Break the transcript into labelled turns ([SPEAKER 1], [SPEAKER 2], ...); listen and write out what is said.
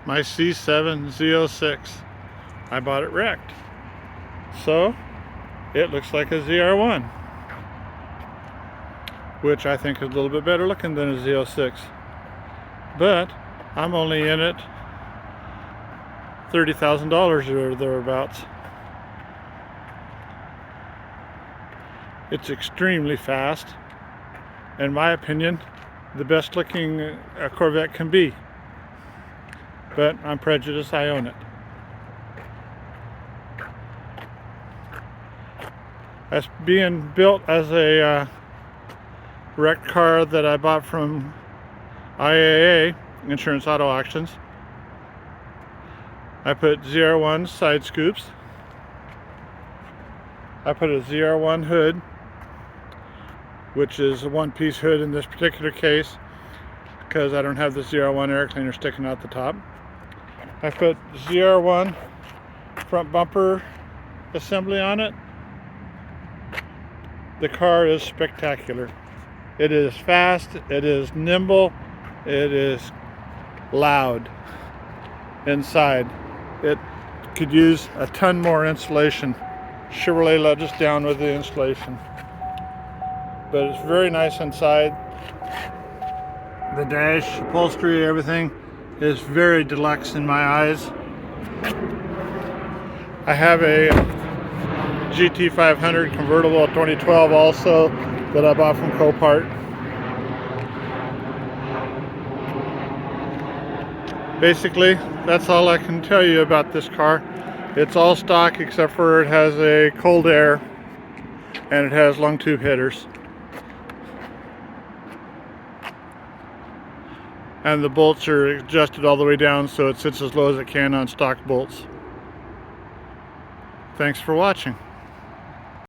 [SPEAKER 1] my C7 Z06. I bought it wrecked. So it looks like a ZR1, which I think is a little bit better looking than a Z06. But I'm only in it $30,000 or thereabouts. It's extremely fast. In my opinion, the best looking a Corvette can be. But I'm prejudiced, I own it. It's being built as a wrecked car that I bought from IAA, Insurance Auto Auctions. I put ZR1 side scoops. I put a ZR1 hood, which is a one-piece hood in this particular case because I don't have the ZR1 air cleaner sticking out the top. I put ZR1 front bumper assembly on it. The car is spectacular. It is fast, it is nimble, it is loud inside. It could use a ton more insulation. Chevrolet let us down with the insulation. But it's very nice inside. The dash, upholstery, everything is very deluxe in my eyes. I have a GT500 convertible 2012 also that I bought from Copart. Basically, that's all I can tell you about this car. It's all stock except for it has a cold air and it has long tube headers. And the bolts are adjusted all the way down so it sits as low as it can on stock bolts. Thanks for watching.